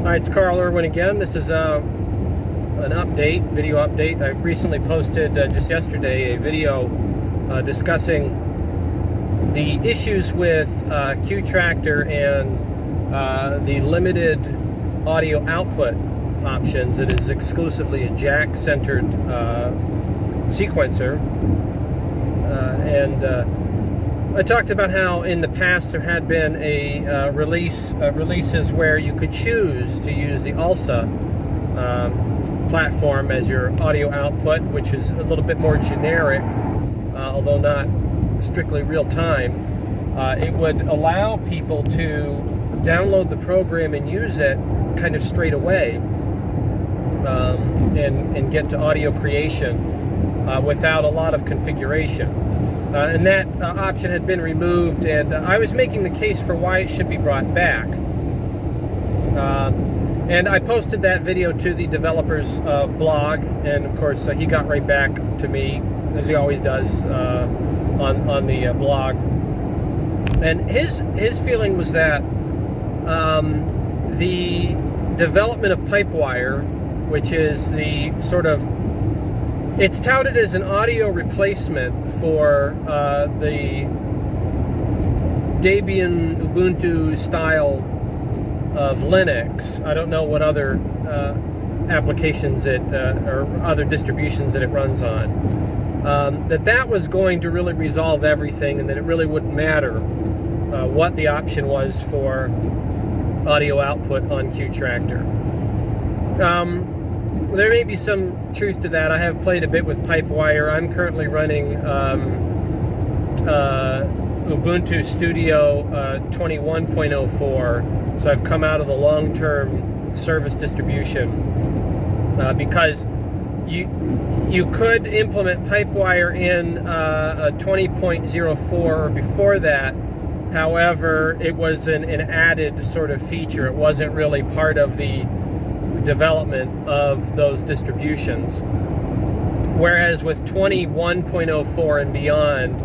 Hi, it's Carl Irwin again. This is an video update. I recently posted just yesterday a video discussing the issues with Qtractor and the limited audio output options. It is exclusively a jack-centered sequencer, and I talked about how in the past there had been a releases where you could choose to use the ALSA platform as your audio output, which is a little bit more generic, although not strictly real-time. It would allow people to download the program and use it kind of straight away, and get to audio creation without a lot of configuration. And that option had been removed, and I was making the case for why it should be brought back. And I posted that video to the developer's blog, and of course he got right back to me, as he always does on the blog. And his feeling was that the development of Pipewire, which is the sort of, it's touted as an audio replacement for the Debian Ubuntu style of Linux. I don't know what other applications or other distributions that it runs on. That was going to really resolve everything, and that it really wouldn't matter what the option was for audio output on Qtractor. There may be some truth to that. I have played a bit with Pipewire. I'm currently running Ubuntu Studio 21.04, so I've come out of the long-term service distribution because you could implement Pipewire in a 20.04 or before that. However, it was an added sort of feature. It wasn't really part of the development of those distributions. Whereas with 21.04 and beyond,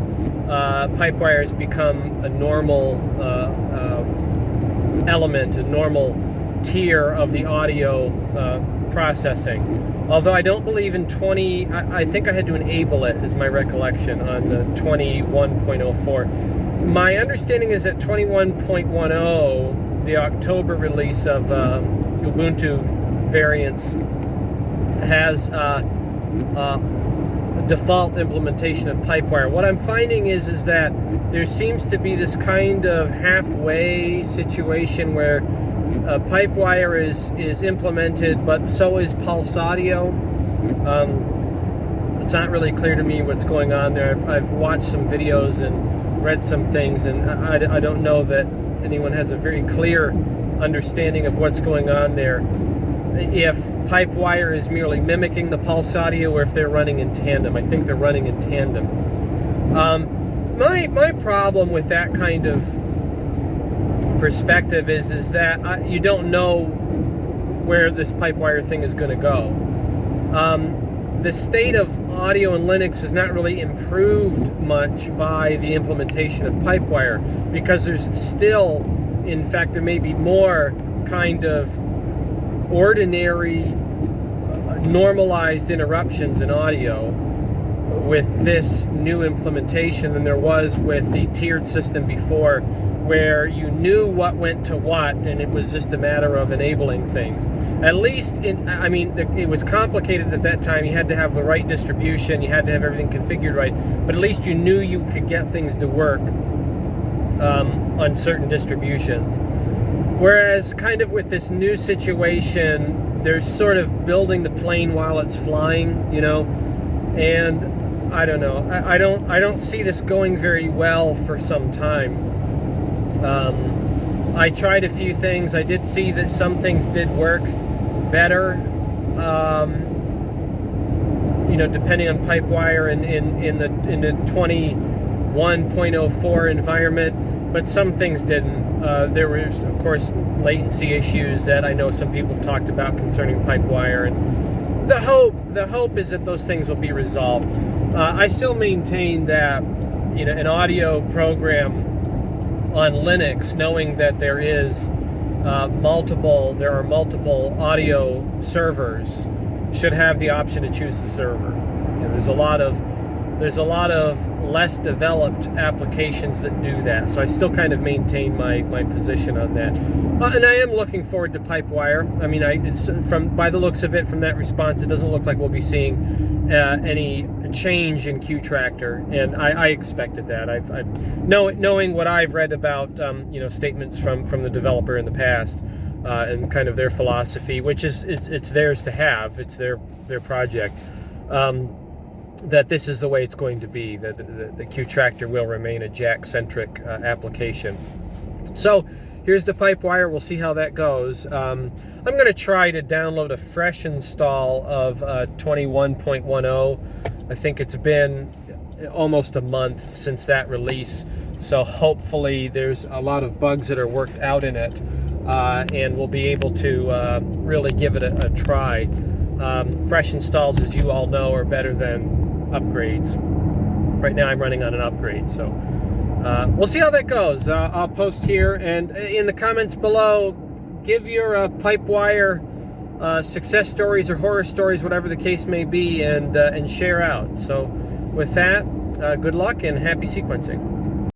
Pipewire has become a normal element, a normal tier of the audio processing. Although I don't believe in I think I had to enable it, is my recollection, on the 21.04. My understanding is that 21.10, the October release of Ubuntu variants, has a default implementation of Pipewire. What I'm finding is that there seems to be this kind of halfway situation where Pipewire is implemented, but so is Pulse Audio. It's not really clear to me what's going on there. I've watched some videos and read some things, and I don't know that anyone has a very clear understanding of what's going on there. If Pipewire is merely mimicking the Pulse Audio, or if they're running in tandem. I think they're running in tandem. My problem with that kind of perspective is that you don't know where this Pipewire thing is going to go. The state of audio in Linux is not really improved much by the implementation of Pipewire, because there's still, in fact, there may be more kind of ordinary, normalized interruptions in audio with this new implementation than there was with the tiered system before, where you knew what went to what, and it was just a matter of enabling things. At least, it was complicated at that time. You had to have the right distribution, you had to have everything configured right, but at least you knew you could get things to work on certain distributions. Whereas, kind of with this new situation, they're sort of building the plane while it's flying, you know, and I don't know. I don't see this going very well for some time. I tried a few things. I did see that some things did work better, depending on Pipewire in the 21.04 environment, but some things didn't. There was, of course, latency issues that I know some people have talked about concerning Pipewire, and the hope is that those things will be resolved. I still maintain that, an audio program on Linux, knowing that there is there are multiple audio servers, should have the option to choose the server. You know, there's a lot of less developed applications that do that, so I still kind of maintain my position on that. And I am looking forward to Pipewire. I mean, it's by the looks of it, from that response, it doesn't look like we'll be seeing any change in Qtractor, and I expected that. Knowing what I've read about statements from the developer in the past, and kind of their philosophy, which is it's theirs to have, it's their project. That this is the way it's going to be, that the Qtractor will remain a jack-centric application. So here's the Pipewire. We'll see how that goes. I'm going to try to download a fresh install of 21.10. I think it's been almost a month since that release, so hopefully there's a lot of bugs that are worked out in it, and we'll be able to really give it a try. Fresh installs, as you all know, are better than upgrades. Right now I'm running on an upgrade, so we'll see how that goes. I'll post here, and in the comments below, give your Pipewire success stories or horror stories, whatever the case may be, and share out. So with that, good luck and happy sequencing.